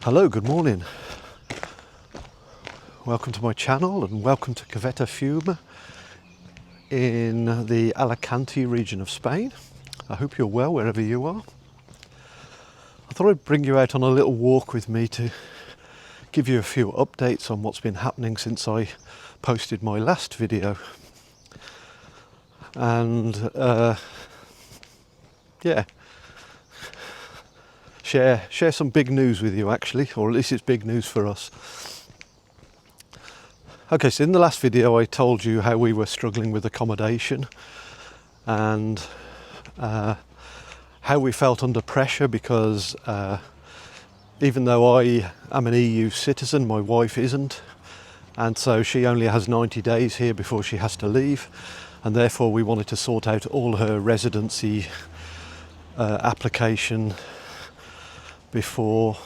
Hello, good morning. Welcome to my channel and welcome to Caveta Fiume in the Alicante region of Spain. I hope you're well wherever you are. I thought I'd bring you out on a little walk with me to give you a few updates on what's been happening since I posted my last video. And share some big news with you actually, or at least it's big news for us. Okay, so in the last video I told you how we were struggling with accommodation and how we felt under pressure because even though I am an EU citizen, my wife isn't, and so she only has 90 days here before she has to leave, and therefore we wanted to sort out all her residency application before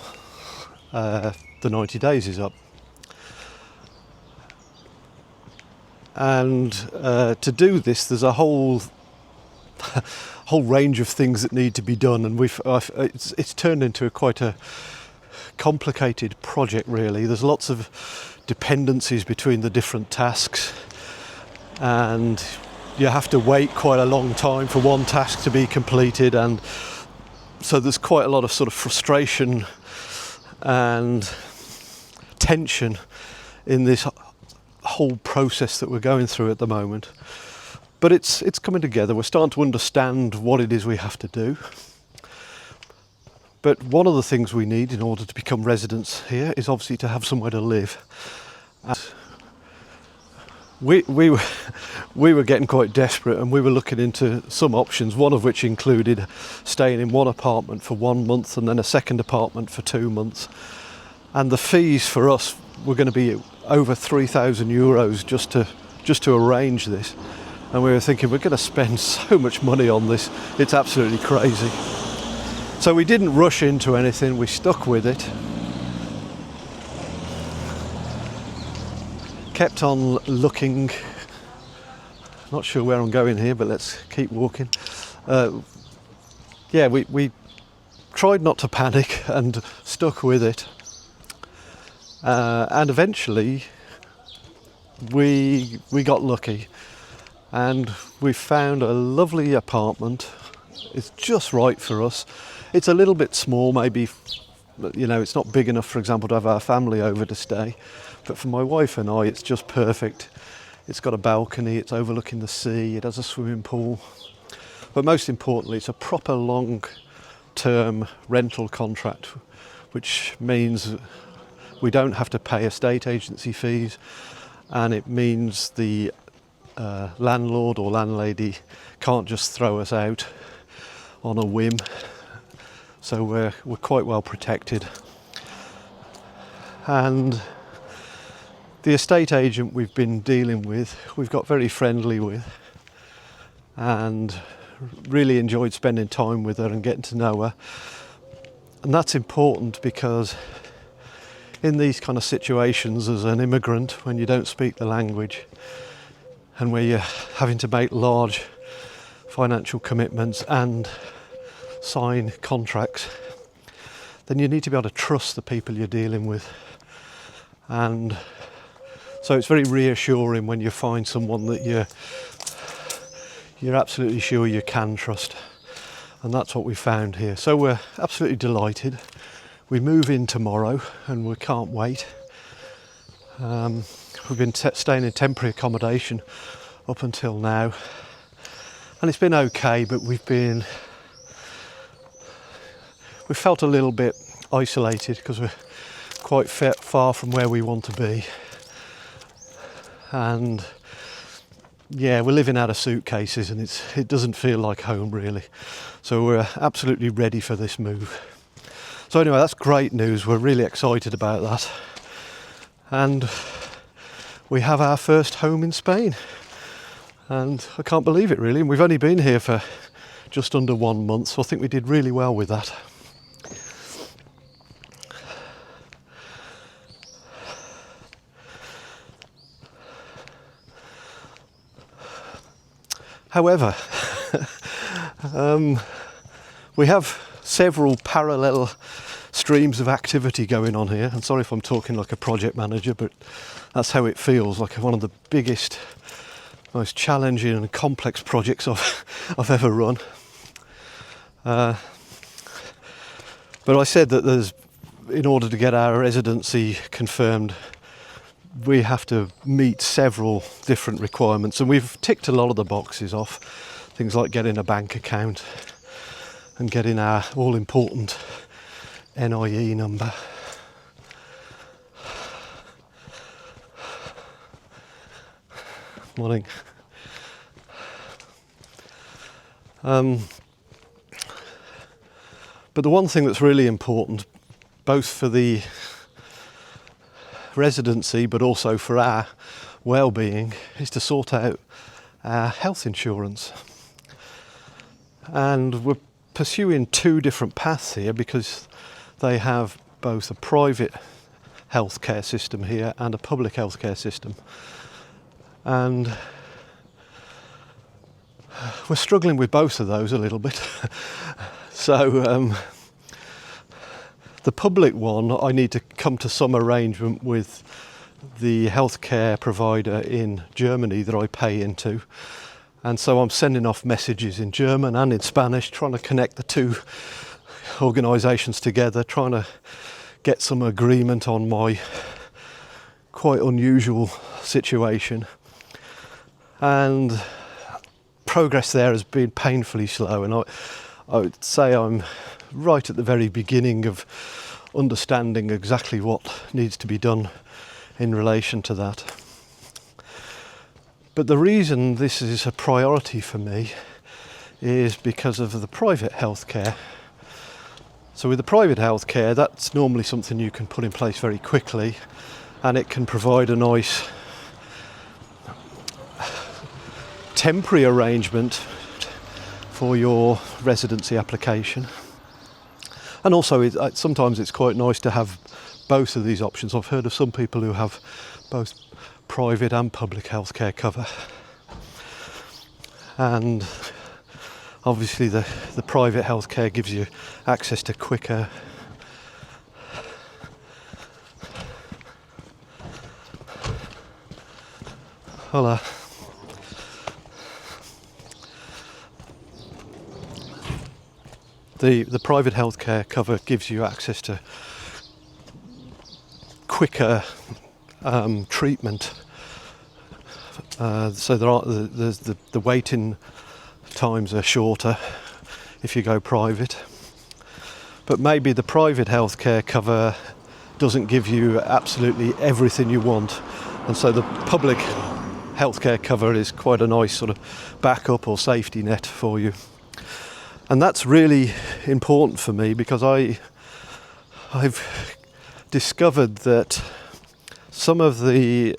the 90 days is up. And to do this, there's a whole range of things that need to be done, and it's turned into quite a complicated project really. There's lots of dependencies between the different tasks, and you have to wait quite a long time for one task to be completed, and so there's quite a lot of sort of frustration and tension in this whole process that we're going through at the moment. But it's coming together. We're starting to understand what it is we have to do. But one of the things we need in order to become residents here is obviously to have somewhere to live. And we were getting quite desperate, and we were looking into some options, one of which included staying in one apartment for 1 month and then a second apartment for 2 months. And the fees for us were going to be over 3,000 euros just to arrange this. And we were thinking, we're going to spend so much money on this, it's absolutely crazy. So we didn't rush into anything, we stuck with it. Kept on looking, not sure where I'm going here, but let's keep walking. We tried not to panic and stuck with it. And eventually we got lucky and we found a lovely apartment. It's just right for us. It's a little bit small, maybe, it's not big enough, for example, to have our family over to stay. But for my wife and I, it's just perfect. It's got a balcony, it's overlooking the sea, it has a swimming pool. But most importantly, it's a proper long-term rental contract, which means we don't have to pay estate agency fees, and it means the landlord or landlady can't just throw us out on a whim. So we're quite well protected. And the estate agent we've been dealing with, we've got very friendly with, and really enjoyed spending time with her and getting to know her. And that's important because in these kind of situations as an immigrant, when you don't speak the language and where you're having to make large financial commitments and sign contracts, then you need to be able to trust the people you're dealing with. And so it's very reassuring when you find someone that you're absolutely sure you can trust. And that's what we found here. So we're absolutely delighted. We move in tomorrow and we can't wait. We've been staying in temporary accommodation up until now, and it's been okay, but we felt a little bit isolated because we're quite far from where we want to be. And we're living out of suitcases, and it doesn't feel like home really. So we're absolutely ready for this move. So anyway, that's great news. We're really excited about that. And we have our first home in Spain. And I can't believe it really. And we've only been here for just under 1 month, so I think we did really well with that. However, we have several parallel streams of activity going on here. And sorry if I'm talking like a project manager, but that's how it feels, like one of the biggest, most challenging and complex projects I've ever run. But I said that in order to get our residency confirmed, we have to meet several different requirements, and we've ticked a lot of the boxes off. Things like getting a bank account and getting our all-important NIE number. Morning. But the one thing that's really important, both for the residency but also for our well-being, is to sort out our health insurance. And we're pursuing two different paths here because they have both a private healthcare system here and a public healthcare system. And we're struggling with both of those a little bit. So the public one, I need to come to some arrangement with the healthcare provider in Germany that I pay into. And so I'm sending off messages in German and in Spanish, trying to connect the two organisations together, trying to get some agreement on my quite unusual situation. And progress there has been painfully slow, and I would say I'm right at the very beginning of understanding exactly what needs to be done in relation to that. But the reason this is a priority for me is because of the private healthcare. So with the private healthcare, that's normally something you can put in place very quickly, and it can provide a nice temporary arrangement for your residency application. And also sometimes it's quite nice to have both of these options. I've heard of some people who have both private and public healthcare cover, and obviously the private healthcare gives you access to quicker hola. The private healthcare cover gives you access to quicker treatment. So the waiting times are shorter if you go private. But maybe the private healthcare cover doesn't give you absolutely everything you want, and so the public healthcare cover is quite a nice sort of backup or safety net for you. And that's really important for me because I've discovered that some of the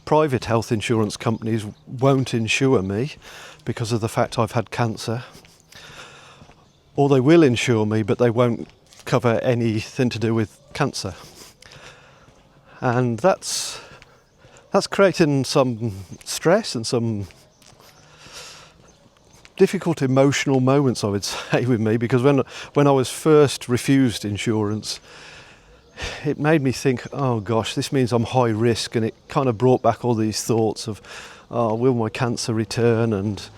private health insurance companies won't insure me because of the fact I've had cancer. Or they will insure me, but they won't cover anything to do with cancer. And that's creating some stress and some difficult emotional moments, I would say, with me, because when I was first refused insurance, it made me think, oh gosh, this means I'm high risk, and it kind of brought back all these thoughts of, oh, will my cancer return, and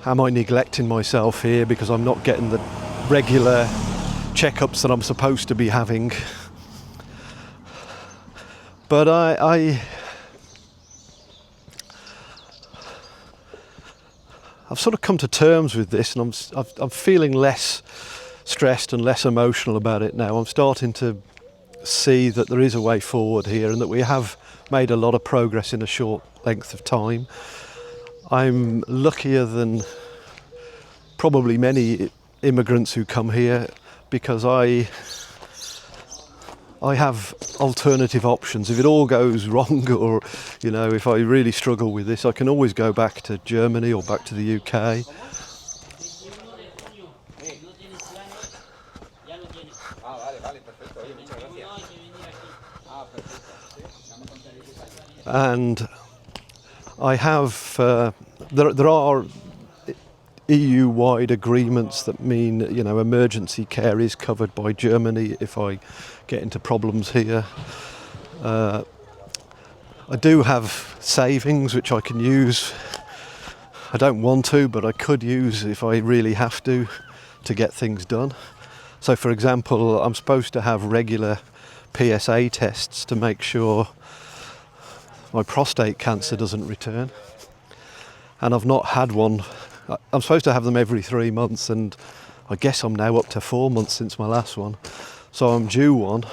am I neglecting myself here because I'm not getting the regular checkups that I'm supposed to be having? But I've sort of come to terms with this, and I'm feeling less stressed and less emotional about it now. I'm starting to see that there is a way forward here, and that we have made a lot of progress in a short length of time. I'm luckier than probably many immigrants who come here because I have alternative options. If it all goes wrong, or if I really struggle with this, I can always go back to Germany or back to the UK. And I have there are EU-wide agreements that mean, emergency care is covered by Germany if I get into problems here. I do have savings which I can use. I don't want to, but I could use if I really have to get things done. So for example, I'm supposed to have regular PSA tests to make sure my prostate cancer doesn't return. And I've not had one. I'm supposed to have them every 3 months, and I guess I'm now up to 4 months since my last one. So I'm due one.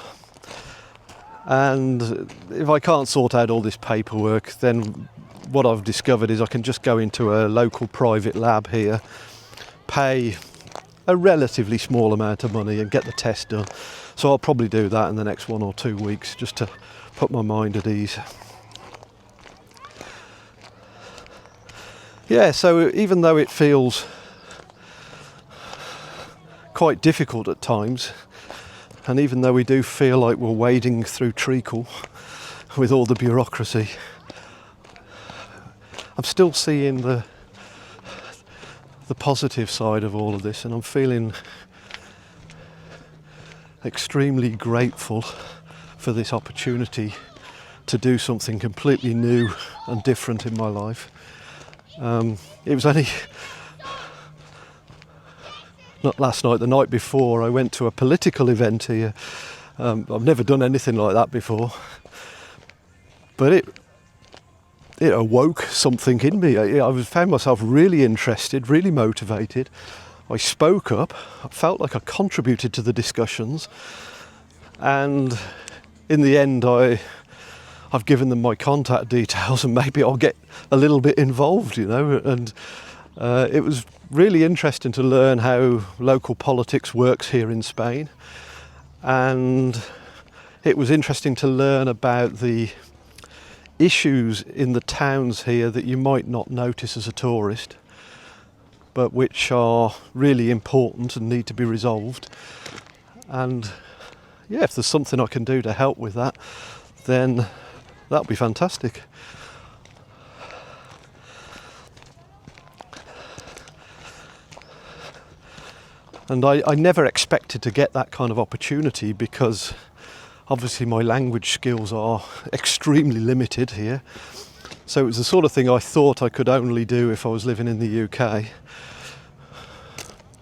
And if I can't sort out all this paperwork, then what I've discovered is I can just go into a local private lab here, pay a relatively small amount of money and get the test done. So I'll probably do that in the next 1 or 2 weeks just to put my mind at ease. Yeah, so even though it feels quite difficult at times, and even though we do feel like we're wading through treacle with all the bureaucracy, I'm still seeing the positive side of all of this, and I'm feeling extremely grateful for this opportunity to do something completely new and different in my life. It was only not last night, the night before, I went to a political event here. I've never done anything like that before, but it awoke something in me. I found myself really interested, really motivated. I spoke up. I felt like I contributed to the discussions, and in the end I've given them my contact details, and maybe I'll get a little bit involved, and it was really interesting to learn how local politics works here in Spain, and it was interesting to learn about the issues in the towns here that you might not notice as a tourist, but which are really important and need to be resolved. And yeah, if there's something I can do to help with that, then that'll be fantastic. And I never expected to get that kind of opportunity, because obviously my language skills are extremely limited here. So it was the sort of thing I thought I could only do if I was living in the UK.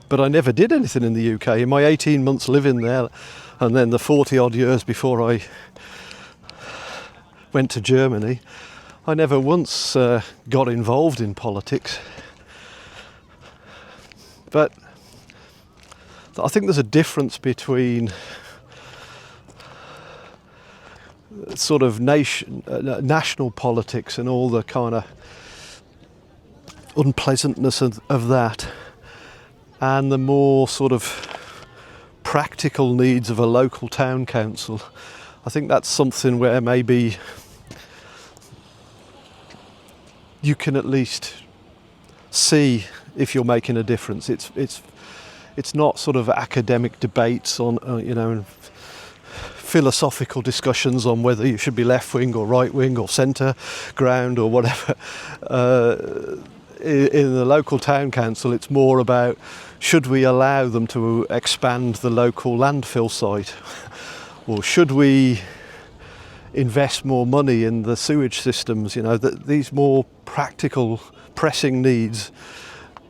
But I never did anything in the UK. In my 18 months living there, and then the 40 odd years before I went to Germany, I never once got involved in politics. But I think there's a difference between sort of national politics and all the kind of unpleasantness of that, and the more sort of practical needs of a local town council. I think that's something where maybe you can at least see if you're making a difference. It's not sort of academic debates on philosophical discussions on whether you should be left wing or right wing or centre ground or whatever. In the local town council, it's more about, should we allow them to expand the local landfill site, or should we invest more money in the sewage systems? These more practical, pressing needs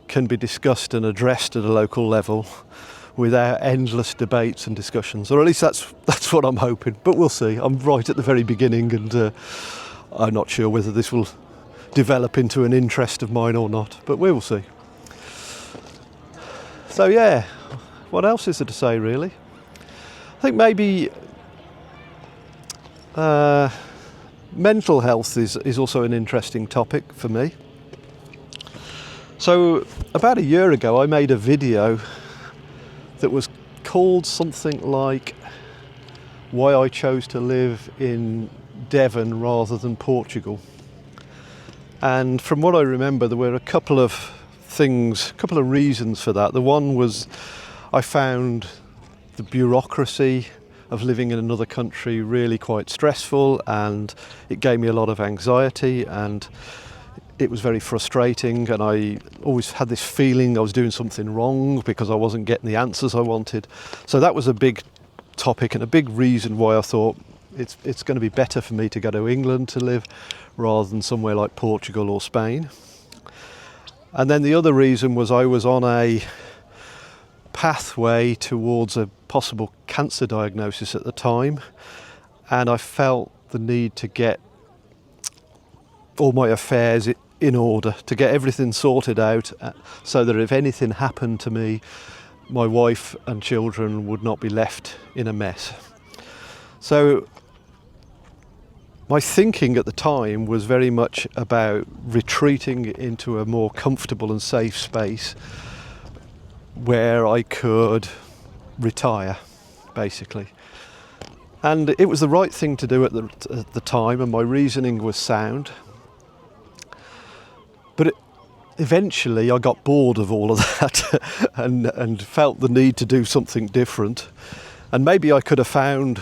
can be discussed and addressed at a local level without endless debates and discussions, or at least that's what I'm hoping. But we'll see. I'm right at the very beginning, and I'm not sure whether this will develop into an interest of mine or not, but we will see. So yeah, what else is there to say, really? I think maybe mental health is also an interesting topic for me. So about a year ago I made a video that was called something like "Why I Chose to Live in Devon Rather Than Portugal." And from what I remember, there were a couple of reasons for that. The one was I found the bureaucracy of living in another country really quite stressful, and it gave me a lot of anxiety, and it was very frustrating, and I always had this feeling I was doing something wrong because I wasn't getting the answers I wanted. So that was a big topic and a big reason why I thought it's going to be better for me to go to England to live rather than somewhere like Portugal or Spain. And then the other reason was I was on a pathway towards a possible cancer diagnosis at the time, and I felt the need to get all my affairs in order, to get everything sorted out so that if anything happened to me, my wife and children would not be left in a mess. So my thinking at the time was very much about retreating into a more comfortable and safe space where I could retire, basically. And it was the right thing to do at the time, and my reasoning was sound. But eventually I got bored of all of that and felt the need to do something different. And maybe I could have found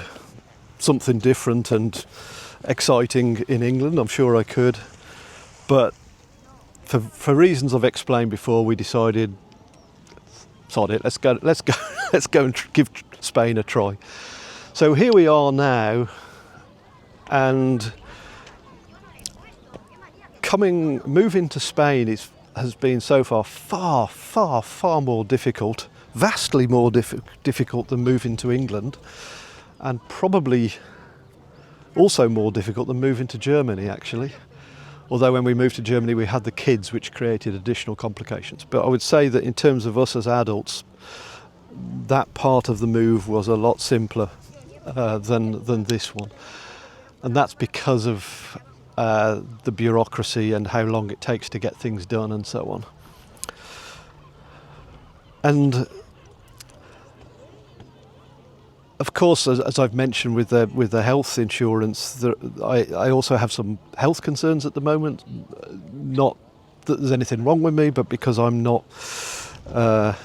something different and exciting in England, I'm sure I could. But for reasons I've explained before, we decided, sod it, let's go and give Spain a try. So here we are now, and moving to Spain has been so far more difficult, vastly more difficult than moving to England, and probably also more difficult than moving to Germany, actually. Although when we moved to Germany we had the kids, which created additional complications. But I would say that in terms of us as adults, that part of the move was a lot simpler than this one. And that's because of the bureaucracy and how long it takes to get things done and so on. And of course, as I've mentioned with the health insurance, I also have some health concerns at the moment. Not that there's anything wrong with me, but because I'm not, I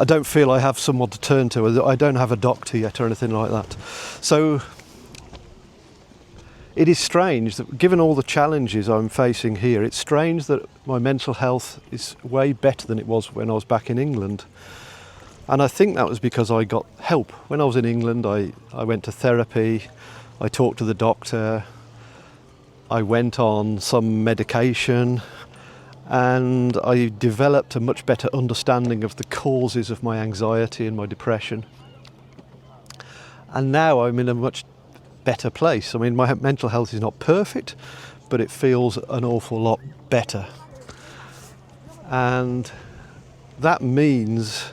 don't feel I have someone to turn to. I don't have a doctor yet or anything like that. So it is strange that, given all the challenges I'm facing here, it's strange that my mental health is way better than it was when I was back in England. And I think that was because I got help. When I was in England, I went to therapy, I talked to the doctor, I went on some medication, and I developed a much better understanding of the causes of my anxiety and my depression. And now I'm in a much better place. I mean, my mental health is not perfect, but it feels an awful lot better. And that means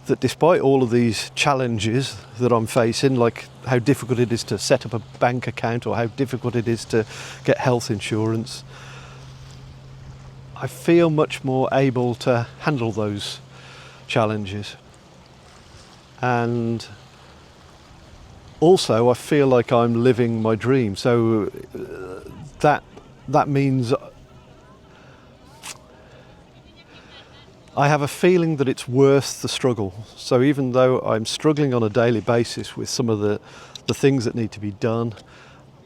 that despite all of these challenges that I'm facing, like how difficult it is to set up a bank account or how difficult it is to get health insurance, I feel much more able to handle those challenges. And also I feel like I'm living my dream. So that means I have a feeling that it's worth the struggle. So even though I'm struggling on a daily basis with some of the things that need to be done,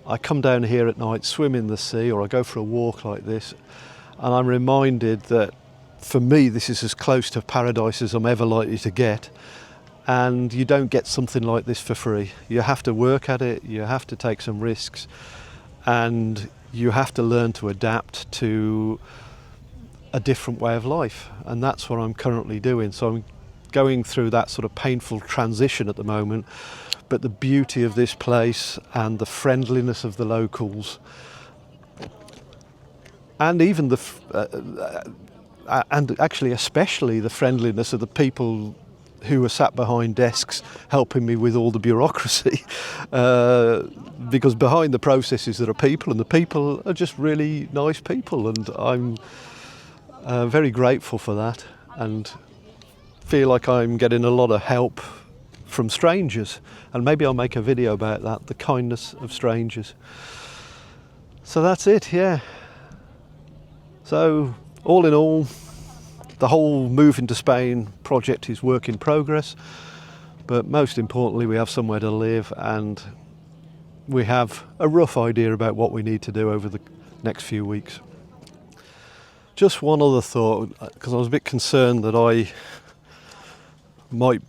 I come down here at night, swim in the sea, or I go for a walk like this, and I'm reminded that for me this is as close to paradise as I'm ever likely to get. And you don't get something like this for free. You have to work at it, you have to take some risks, and you have to learn to adapt to a different way of life, and that's what I'm currently doing. So I'm going through that sort of painful transition at the moment, but the beauty of this place and the friendliness of the locals, and even and actually especially the friendliness of the people who are sat behind desks helping me with all the bureaucracy, because behind the processes there are people, and the people are just really nice people, and I'm very grateful for that, and feel like I'm getting a lot of help from strangers. And maybe I'll make a video about that, the kindness of strangers. So that's it, yeah. So all in all, the whole move into Spain project is work in progress, but most importantly we have somewhere to live, and we have a rough idea about what we need to do over the next few weeks. Just one other thought, because I was a bit concerned that I might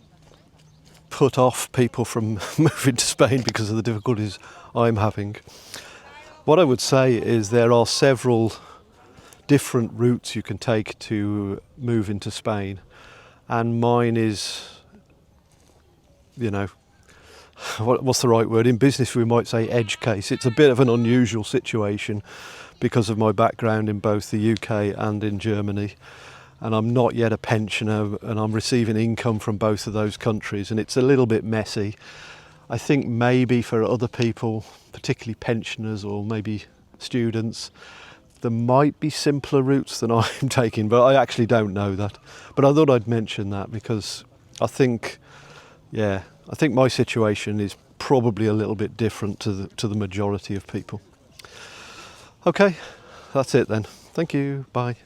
put off people from moving to Spain because of the difficulties I'm having. What I would say is there are several different routes you can take to move into Spain, and mine is, what's the right word? In business we might say edge case. It's a bit of an unusual situation because of my background in both the UK and in Germany, and I'm not yet a pensioner, and I'm receiving income from both of those countries, and it's a little bit messy. I think maybe for other people, particularly pensioners or maybe students, there might be simpler routes than I'm taking, but I actually don't know that. But I thought I'd mention that because I think my situation is probably a little bit different to the majority of people. Okay, that's it then. Thank you. Bye.